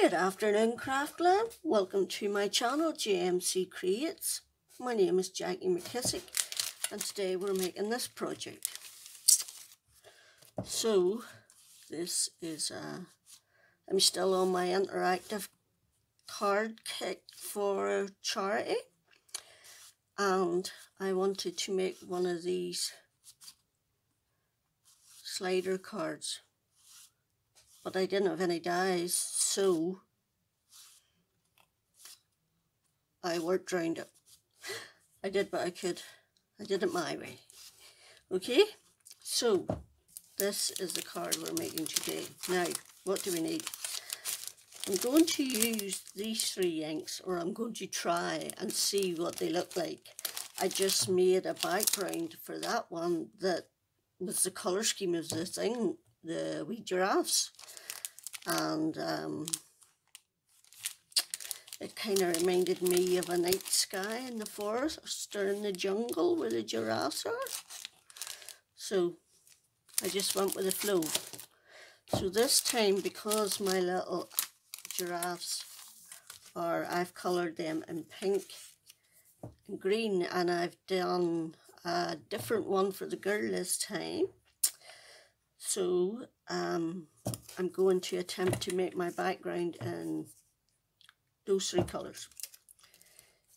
Good afternoon, Craftland. Welcome to my channel, JMC Creates. My name is Jackie McKissick, and today we're making this project. So, this is I'm still on my interactive card kit for charity, and I wanted to make one of these slider cards, but I didn't have any dies, so I worked around it. I did what I could. I did it my way. Okay, so this is the card we're making today. Now, what do we need? I'm going to use these three inks, or I'm going to try and see what they look like. I just made a background for that one that was the colour scheme of the thing, the wee giraffes. And it kind of reminded me of a night sky in the forest or in the jungle where the giraffes are. So I just went with the flow. So this time, because my little giraffes I've coloured them in pink and green, and I've done a different one for the girl this time. So I'm going to attempt to make my background in those three colours.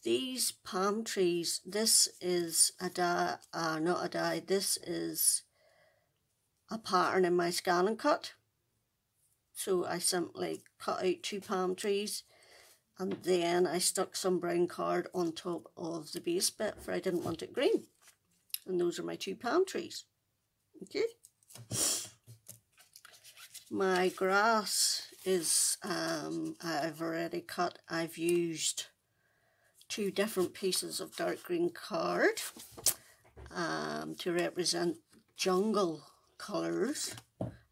These palm trees, this is a die, not a die, this is a pattern in my scan and cut. So I simply cut out two palm trees, and then I stuck some brown card on top of the base bit, for I didn't want it green. And those are my two palm trees. Okay. My grass is, I've already cut. I've used two different pieces of dark green card to represent jungle colours,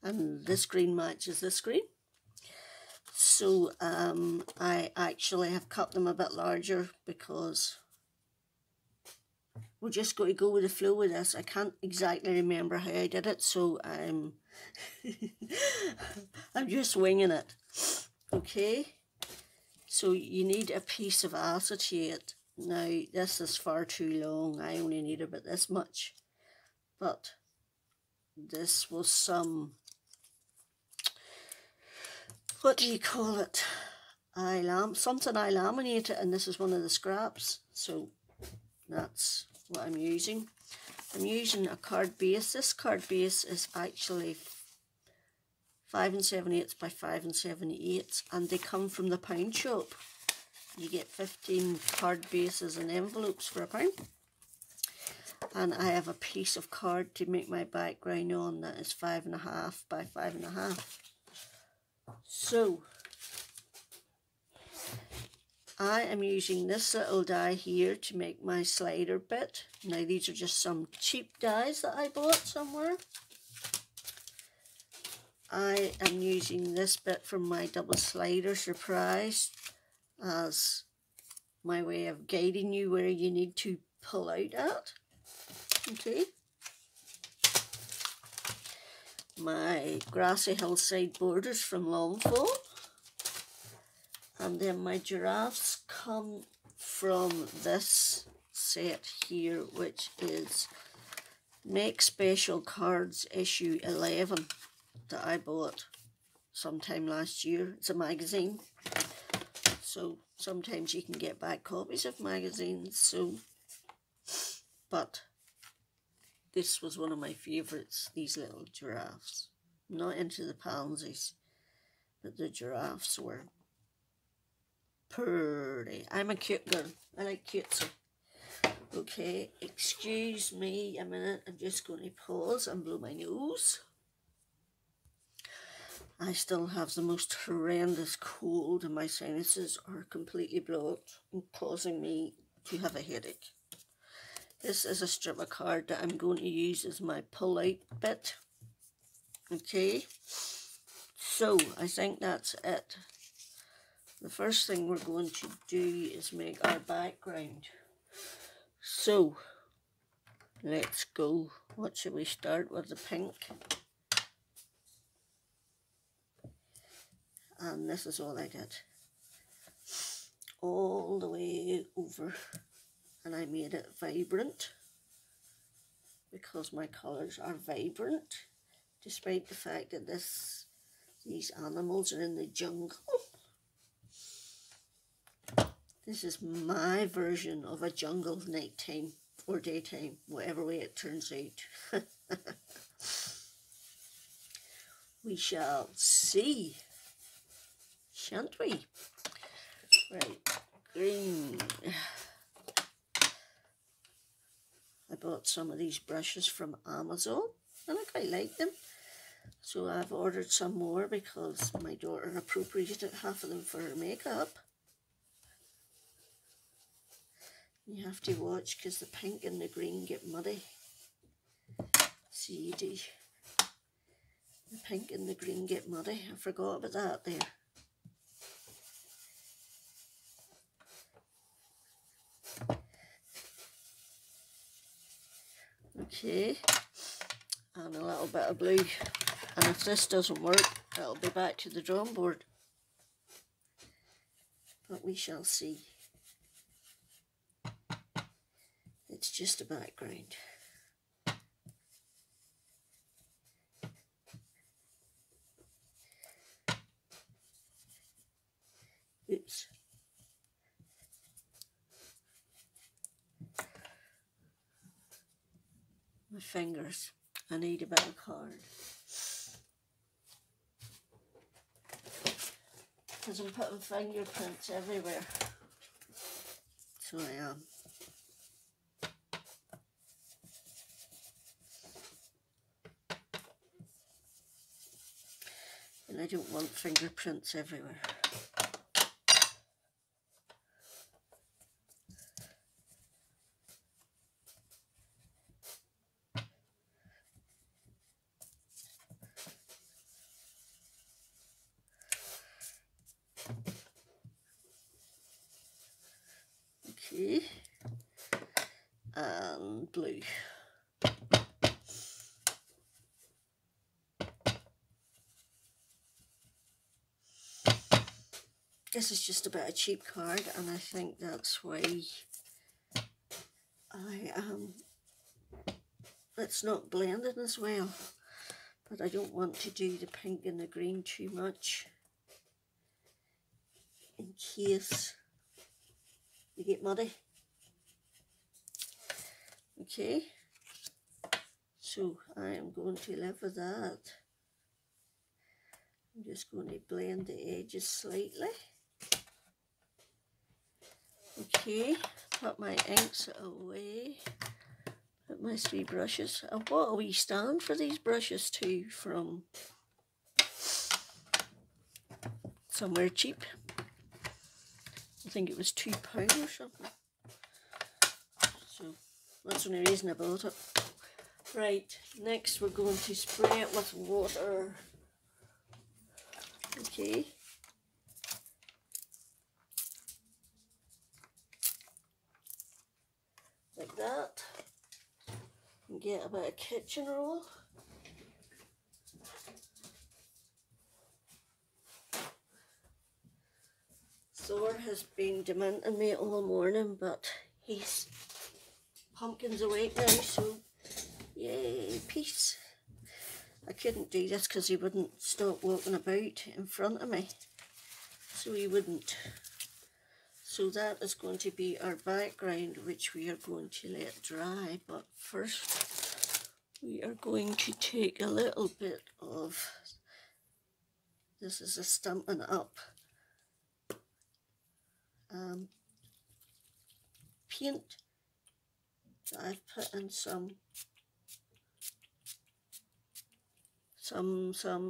and this green matches this green. So I actually have cut them a bit larger because we're just going to go with the flow with this. I can't exactly remember how I did it, so I'm I'm just winging it. Okay, so you need a piece of acetate. Now this is far too long. I only need about this much, but this was some, what do you call it? Something I laminated, and this is one of the scraps. So that's what I'm using. I'm using a card base. This card base is actually 5 7/8 by 5 7/8, and they come from the pound shop. You get 15 card bases and envelopes for £1. And I have a piece of card to make my background on that is 5.5 by 5.5. So I am using this little die here to make my slider bit. Now these are just some cheap dies that I bought somewhere. I am using this bit from my double slider surprise as my way of guiding you where you need to pull out at. Okay. My grassy hillside borders from Longfall. And then my giraffes come from this set here, which is Make Special Cards issue 11 that I bought sometime last year. It's a magazine, so sometimes you can get back copies of magazines. So, but this was one of my favourites, these little giraffes. I'm not into the pansies, but the giraffes were pretty. I'm a cute girl. I like cutesy. Okay, excuse me a minute. I'm just going to pause and blow my nose. I still have the most horrendous cold, and my sinuses are completely blocked and causing me to have a headache. This is a strip of card that I'm going to use as my pull-out bit. Okay, so I think that's it. The first thing we're going to do is make our background. So, let's go. What should we start with? The pink. and this is all I did. All the way over, and I made it vibrant because my colours are vibrant, despite the fact that these animals are in the jungle. This is my version of a jungle nighttime or daytime, whatever way it turns out. We shall see, shan't we? Right, green. I bought some of these brushes from Amazon and I quite like them. So I've ordered some more because my daughter appropriated half of them for her makeup. You have to watch because the pink and the green get muddy. CD. The pink and the green get muddy. I forgot about that there. Okay, and a little bit of blue, and if this doesn't work, it'll be back to the drawing board, but we shall see. It's just a background. Oops. My fingers. I need a bit of card. Because I'm putting fingerprints everywhere. So I am. And I don't want fingerprints everywhere. Okay, and blue. This is just about a cheap card, and I think that's why it's not blended as well, but I don't want to do the pink and the green too much in case you get muddy. Okay, so I am going to live with that. I'm just going to blend the edges slightly. Okay, put my inks away. Put my 3 brushes. I bought a wee stand for these brushes too from somewhere cheap. I think it was £2 or something. So that's the only reason I bought it. Right, next we're going to spray it with water. Okay. Like that. And get a bit of kitchen roll. Thor has been dementing me all morning, but he's pumpkin's awake now, so yay, peace. I couldn't do this because he wouldn't stop walking about in front of me, so he wouldn't. So that is going to be our background, which we are going to let dry, but first we are going to take a little bit of, this is a Stampin' Up paint that I've put in some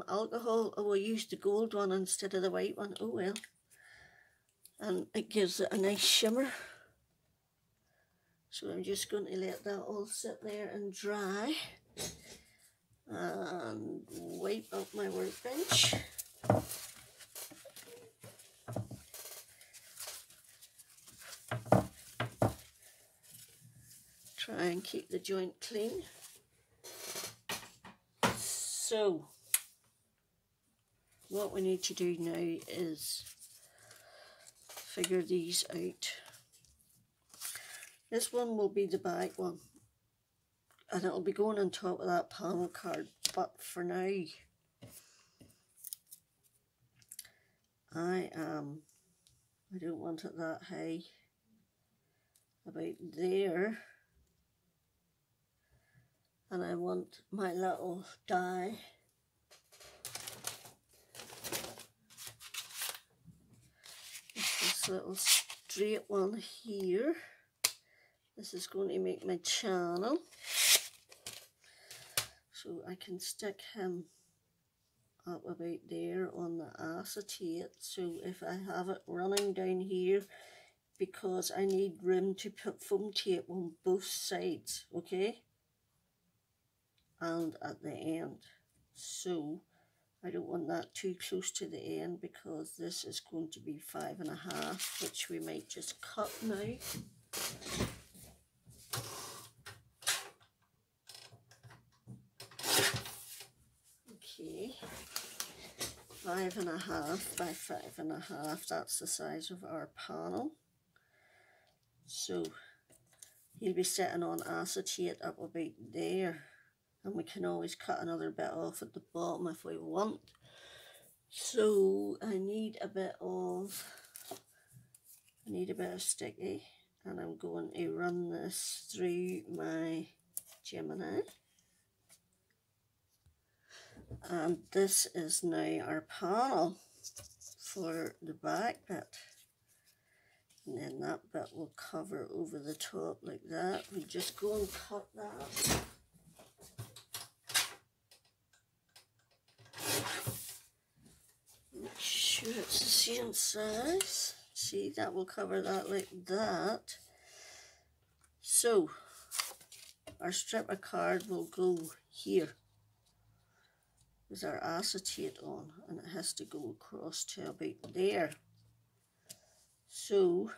alcohol. Oh, I used the gold one instead of the white one. Oh well. And it gives it a nice shimmer. So I'm just going to let that all sit there and dry and wipe up my workbench. Try and keep the joint clean. So what we need to do now is figure these out. This one will be the back one, and it'll be going on top of that panel card, but for now I don't want it that high, about there, and I want my little die this little straight one here. This is going to make my channel, so I can stick him up about there on the acetate. So if I have it running down here, because I need room to put foam tape on both sides, okay, and at the end. So I don't want that too close to the end, because this is going to be 5.5, which we might just cut now. Okay, 5.5 by 5.5, that's the size of our panel. So he'll be sitting on acetate up about there, and we can always cut another bit off at the bottom if we want. So I need a bit of sticky, and I'm going to run this through my Gemini. And this is now our panel for the back bit, and then that bit will cover over the top like that. We just go and cut that. Make sure it's the same size. See, that will cover that like that. So our strip of card will go here with our acetate on, and it has to go across to about there. So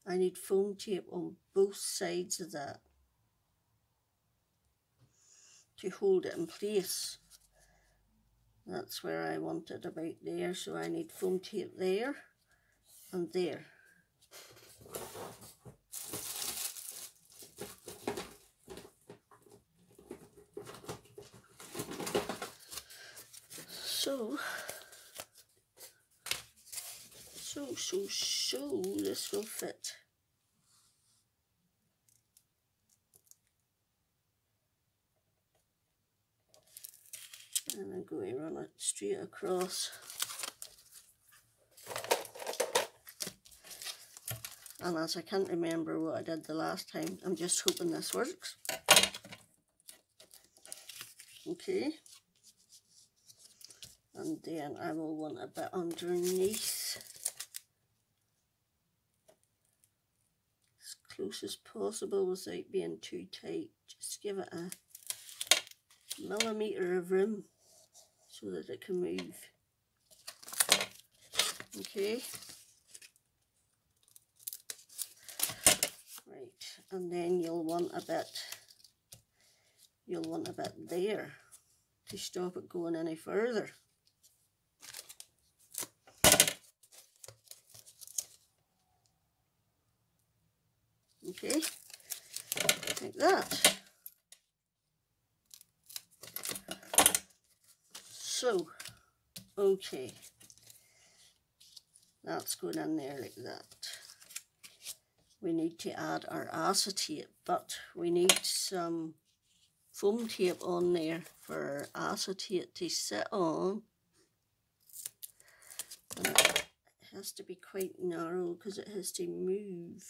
I need foam tape on both sides of that to hold it in place. That's where I want it, about there, so I need foam tape there and there. So this will fit. And I'm going to run it straight across. And as I can't remember what I did the last time, I'm just hoping this works. Okay. And then I will want a bit underneath, as close as possible without being too tight. Just give it a millimetre of room so that it can move. Okay. Right, and then you'll want a bit there to stop it going any further. Okay, like that. So, okay, that's going in there like that. We need to add our acetate, but we need some foam tape on there for our acetate to sit on. And it has to be quite narrow because it has to move.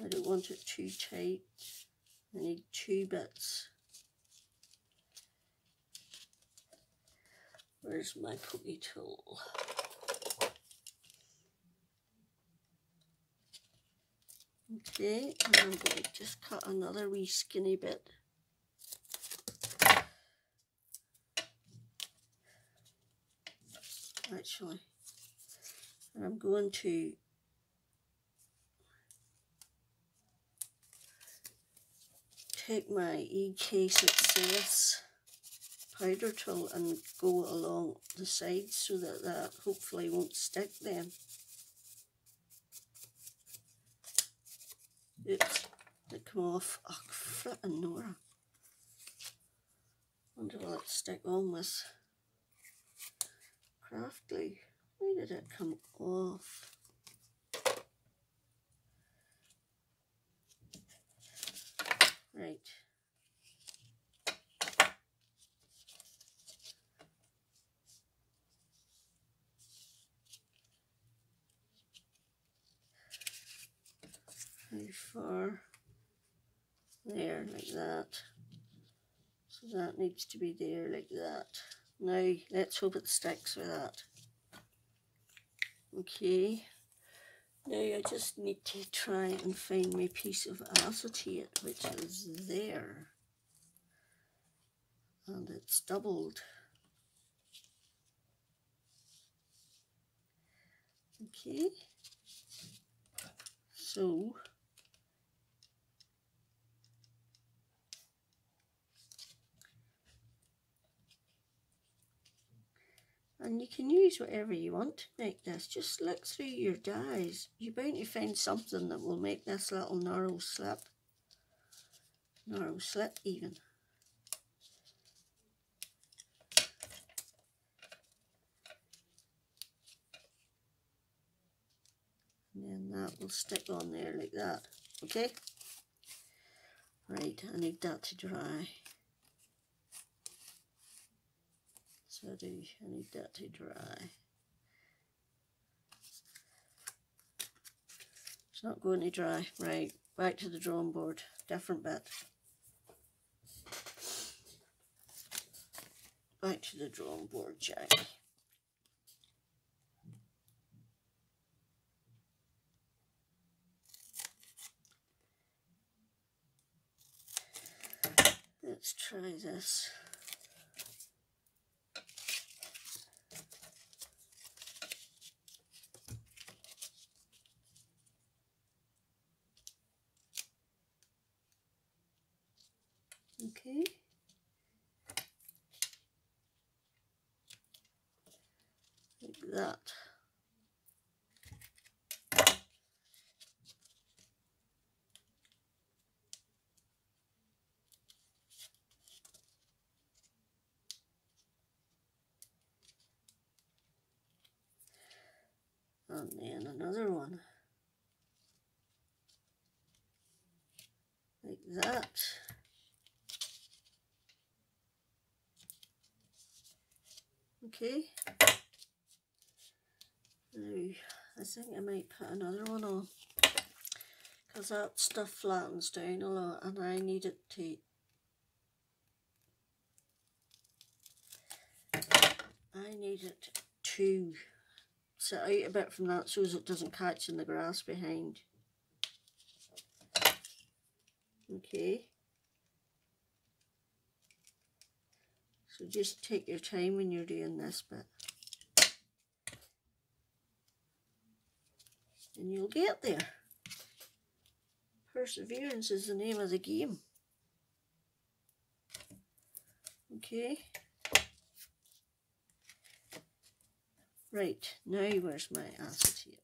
I don't want it too tight. I need 2 bits. Where's my pokey tool? Okay, and I'm going to just cut another wee skinny bit. Actually, and I'm going to take my EK Success powder tool and go along the sides so that that hopefully won't stick then. Oops, it come off. Oh, flippin' Nora. Wonder will it stick on with craft glue. Why did it come off? Right. How far? There, like that. So that needs to be there like that. Now, let's hope it sticks with that. Okay. Now I just need to try and find my piece of acetate, which is there. And it's doubled. Okay. So, and you can use whatever you want to make this. Just look through your dies. You're bound to find something that will make this little narrow slit even. And then that will stick on there like that. Okay? Right, I need that to dry. So I need that to dry. It's not going to dry. Right, back to the drawing board. Different bit. Back to the drawing board, Jack. Let's try this. Okay. Like that. And then another one. Like that. Okay. Now, I think I might put another one on, because that stuff flattens down a lot and I need it to sit out a bit from that so as it doesn't catch in the grass behind. Okay. So just take your time when you're doing this bit. And you'll get there. Perseverance is the name of the game. Okay. Right, now where's my acetate?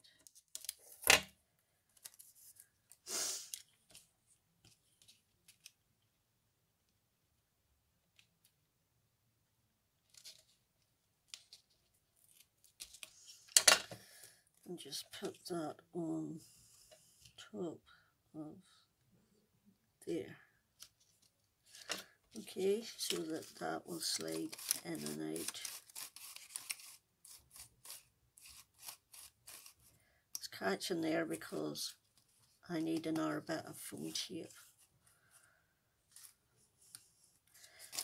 And just put that on top of there. Okay, so that that will slide in and out. It's catching there because I need another bit of foam tape.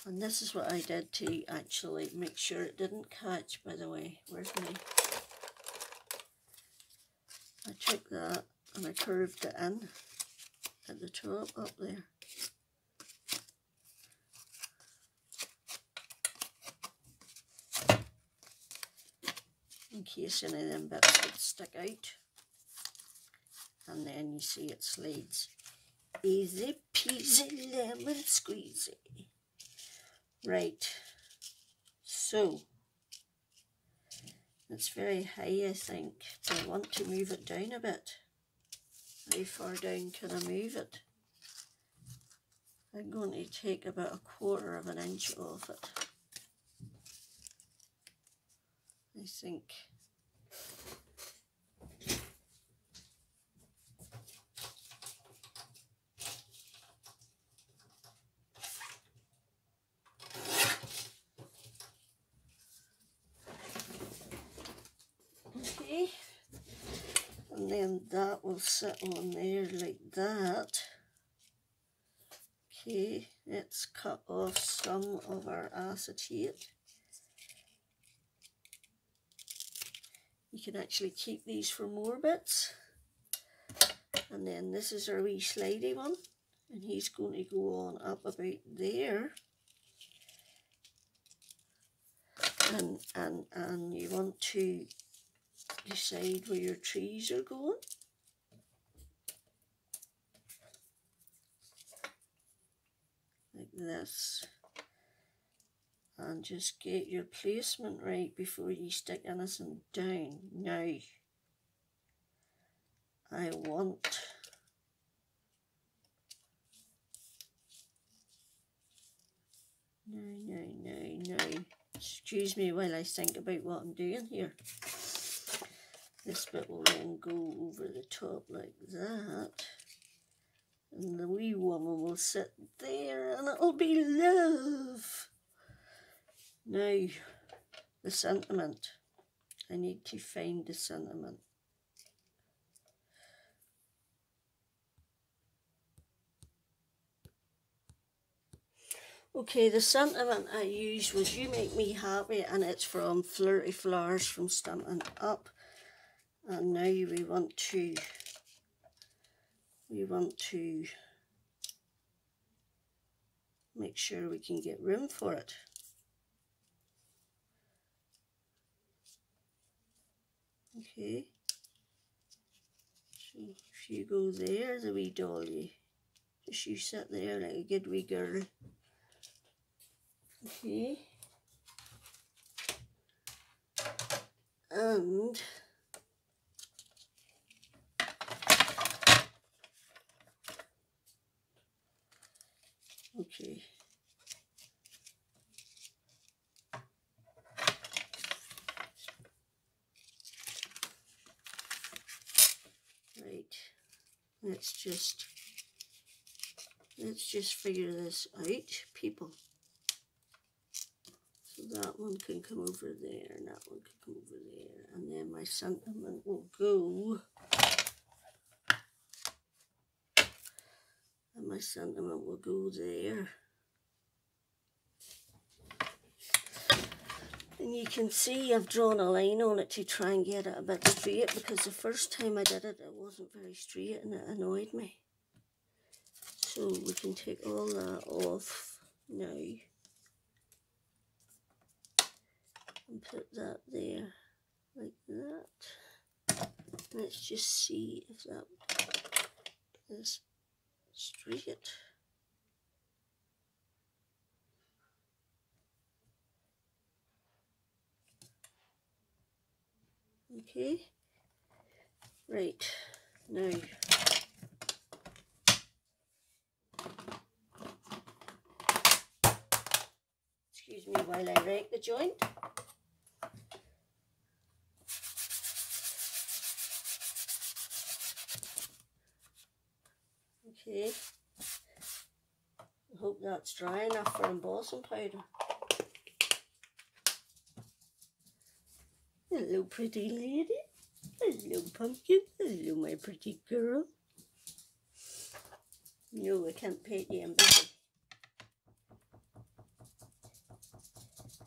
And this is what I did to actually make sure it didn't catch, by the way. Where's my... I took that and I curved it in at the top up there. In case any of them bits would stick out. And then you see it slides. Easy peasy lemon squeezy. Right. So it's very high, I think. So I want to move it down a bit. How far down can I move it? I'm going to take about 1/4 of an inch off it, I think. Okay, and then that will sit on there like that. Okay, let's cut off some of our acetate. You can actually keep these for more bits. And then this is our wee slidey one, and he's going to go on up about there. And you want to decide where your trees are going. Like this. And just get your placement right before you stick anything down. Now, I want no. Excuse me while I think about what I'm doing here. This bit will then go over the top like that. And the wee woman will sit there and it'll be love. Now, the sentiment. I need to find the sentiment. Okay, the sentiment I used was "You Make Me Happy," and it's from Flirty Flowers from Stampin' Up. And now we want to make sure we can get room for it. Okay, so if you go there, the wee dolly, just you sit there like a good wee girl. Okay, and okay, right, let's just figure this out, people. So that one can come over there, and that one can come over there, and then my sentiment will go, and my sentiment will go there. And you can see I've drawn a line on it to try and get it a bit straight, because the first time I did it, it wasn't very straight and it annoyed me. So we can take all that off now and put that there like that. Let's just see if that is straight. Okay, right, now excuse me while I rake the joint. Okay, I hope that's dry enough for embossing powder. Hello, pretty lady. Hello, pumpkin. Hello, my pretty girl. No, I can't paint you, I'm busy.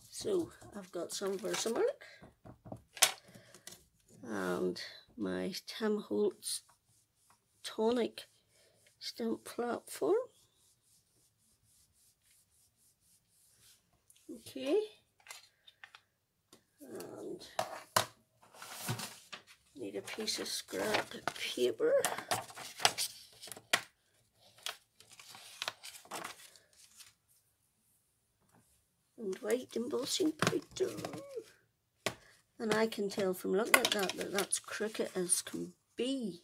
So, I've got some Versamark and my Tim Holtz Tonic stamp platform. Okay. And need a piece of scrap paper. And white embossing powder. And I can tell from looking at that that that's crooked as can be.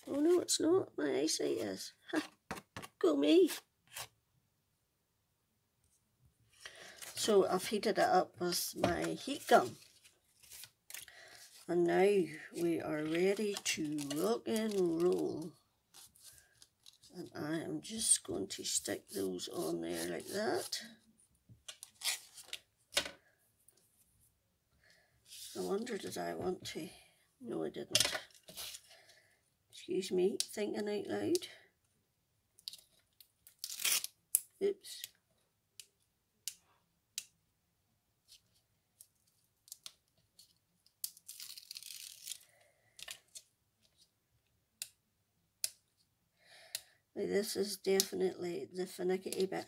Oh no, it's not. My eyesight is. Ha! Go me. So I've heated it up with my heat gun. And now we are ready to rock and roll. And I am just going to stick those on there like that. I wonder, did I want to? No, I didn't. Excuse me, thinking out loud. Oops. Now this is definitely the finicky bit.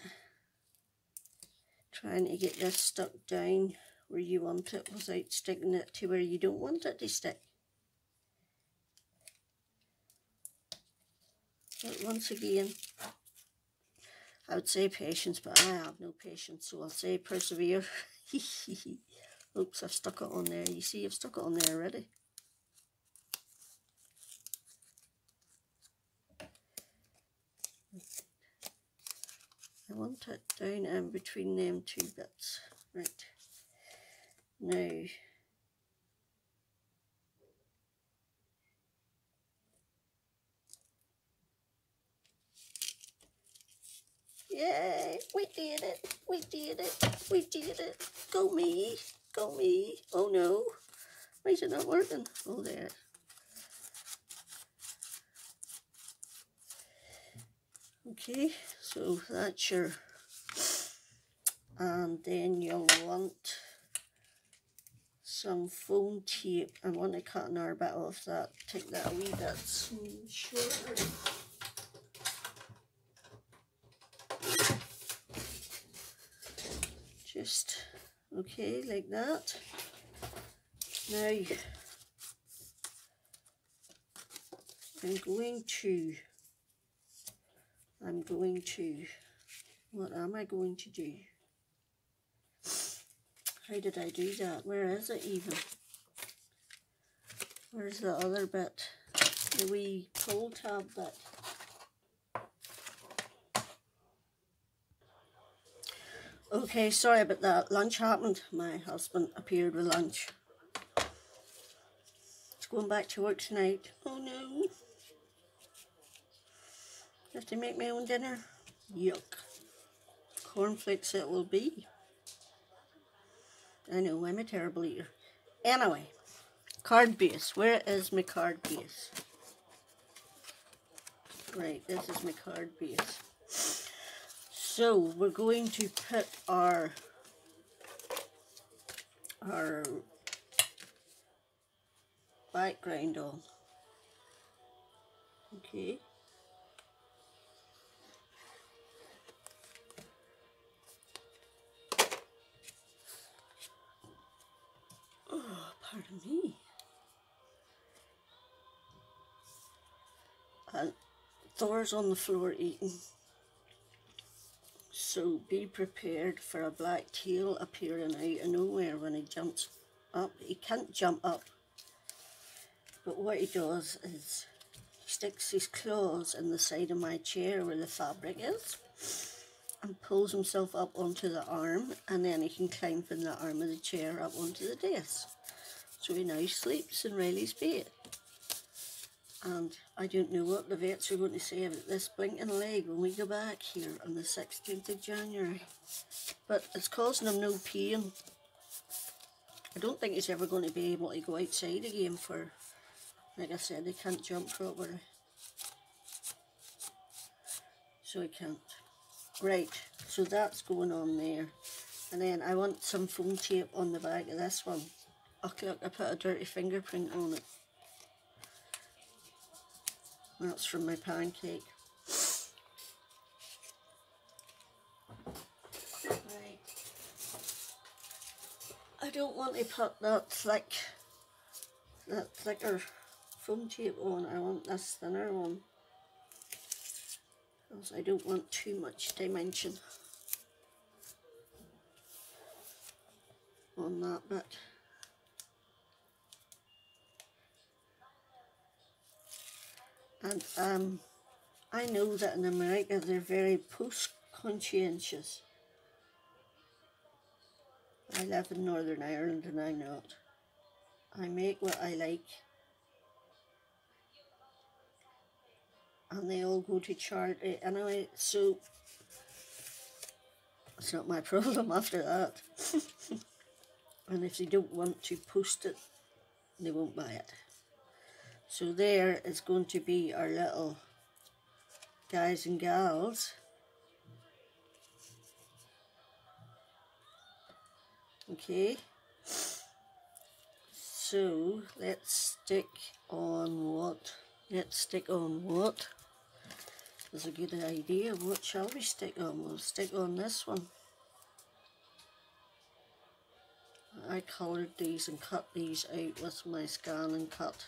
Trying to get this stuck down where you want it without sticking it to where you don't want it to stick. But once again, I would say patience, but I have no patience, so I'll say persevere. Oops, I've stuck it on there. You see, I've stuck it on there already. I want it down in between them two bits. Right. Now, yay, we did it, we did it, we did it. Go me, go me. Oh no, why is it not working? Oh, there. Okay, so that's your, and then you'll want some foam tape. I want to cut another bit off that, take that a wee bit shorter. Just, okay, like that. Now, I'm going to, what am I going to do? How did I do that? Where is it even? Where's the other bit? The wee pull tab bit. Okay, sorry about that. Lunch happened. My husband appeared with lunch. He's going back to work tonight. Oh no. I have to make my own dinner. Yuck. Cornflakes it will be. I know, I'm a terrible eater. Anyway, card base. Where is my card base? Right, this is my card base. So we're going to put our background on. Okay. Oh, pardon me. And Thor's on the floor eating. So be prepared for a black tail appearing out of nowhere when he jumps up. He can't jump up, but what he does is he sticks his claws in the side of my chair where the fabric is and pulls himself up onto the arm, and then he can climb from the arm of the chair up onto the desk. So he now sleeps in Riley's bed. And I don't know what the vets are going to say about this blinking leg when we go back here on the 16th of January. But it's causing him no pain. I don't think he's ever going to be able to go outside again for, like I said, he can't jump properly. So he can't. Right, so that's going on there. And then I want some foam tape on the back of this one. Oh look, I put a dirty fingerprint on it. That's from my pancake. Right. I don't want to put that thicker foam tape on. I want this thinner one. because I don't want too much dimension on that bit. And I know that in America they're very post-conscientious. I live in Northern Ireland and I'm not. I make what I like. And they all go to charity anyway, so it's not my problem after that. And if they don't want to post it, they won't buy it. So there is going to be our little guys and gals. Okay. So let's stick on what? Let's stick on what? That's a good idea. What shall we stick on? We'll stick on this one. I coloured these and cut these out with my scan and cut.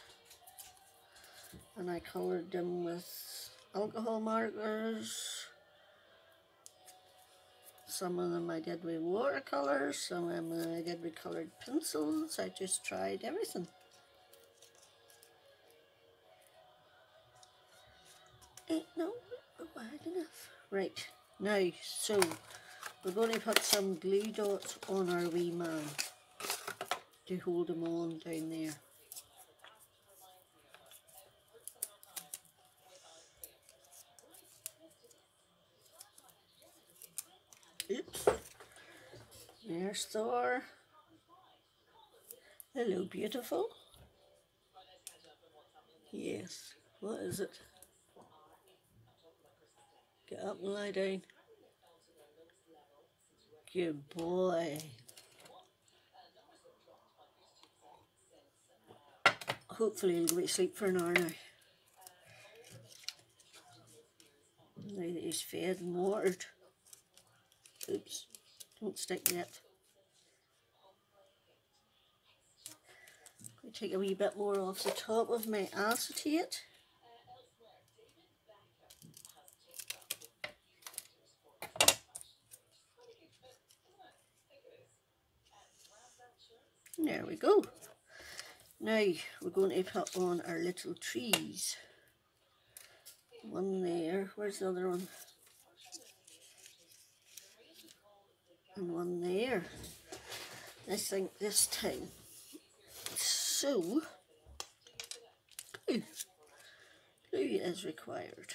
And I coloured them with alcohol markers. Some of them I did with watercolours, some of them I did with coloured pencils. I just tried everything. Ain't no wide enough. Right, now, so we're going to put some glue dots on our wee man to hold him on down there. Oops. There's Thor. Hello, beautiful. Yes. What is it? Get up and lie down. Good boy. Hopefully he'll go to sleep for an hour now. Now that he's fed and watered. Oops. Don't stick yet. I'll take a wee bit more off the top of my acetate. There we go. Now we're going to put on our little trees. One there. Where's the other one? And one there. I think this time. So, glue is required.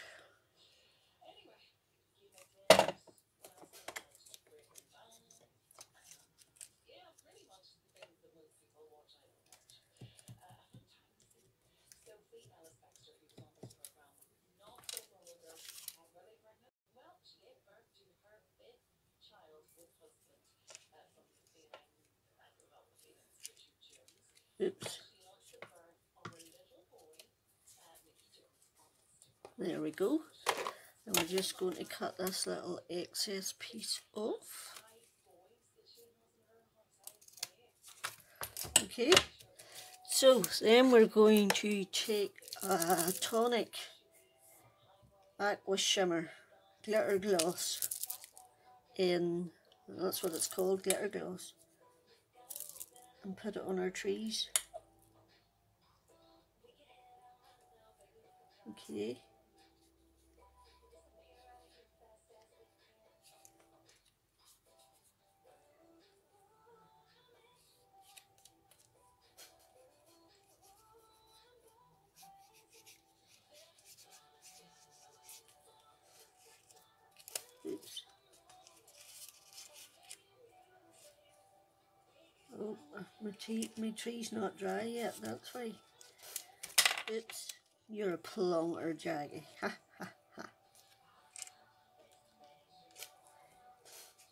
Oops. There we go. And we're just going to cut this little excess piece off. Okay. So then we're going to take a tonic aqua shimmer glitter gloss in, that's what it's called, glitter gloss, and put it on our trees. Okay. Oops. Oh, my tree's not dry yet, that's why. Oops. You're a plonker, Jaggy. Ha ha ha.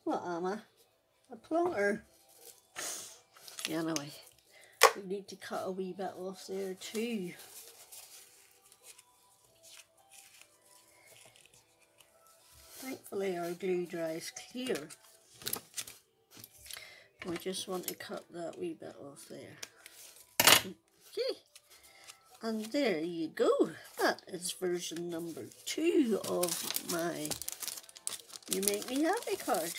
What am I? A plonker. Anyway, we need to cut a wee bit off there too. Thankfully our glue dries clear. We just want to cut that wee bit off there. Okay. And there you go. That is version number 2 of my You Make Me Happy card.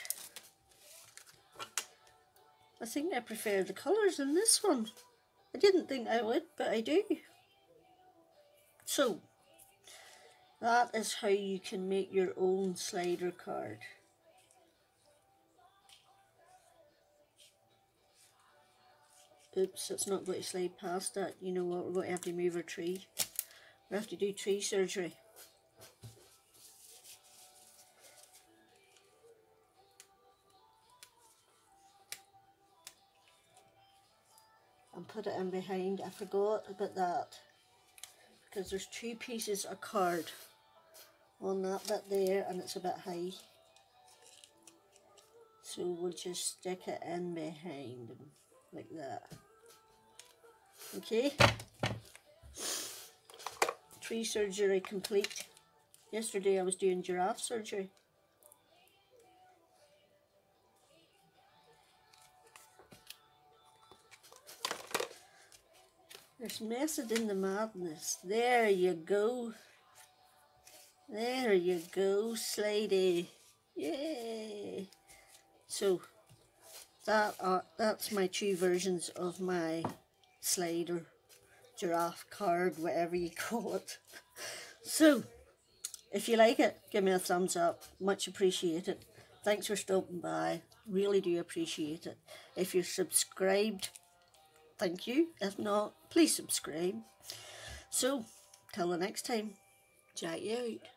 I think I prefer the colours in this one. I didn't think I would, but I do. So, that is how you can make your own slider card. Oops, it's not going to slide past that. You know what, we're going to have to move our tree. We have to do tree surgery. And put it in behind. I forgot about that. Because there's 2 pieces of card on that bit there and it's a bit high. So we'll just stick it in behind them like that. Okay. Tree surgery complete. Yesterday I was doing giraffe surgery. There's method in the madness. There you go. There you go, Slidey. Yay! So that's my 2 versions of my slider, giraffe card, whatever you call it. So, if you like it, give me a thumbs up. Much appreciated. Thanks for stopping by. Really do appreciate it. If you're subscribed, thank you. If not, please subscribe. So, till the next time, chat you out.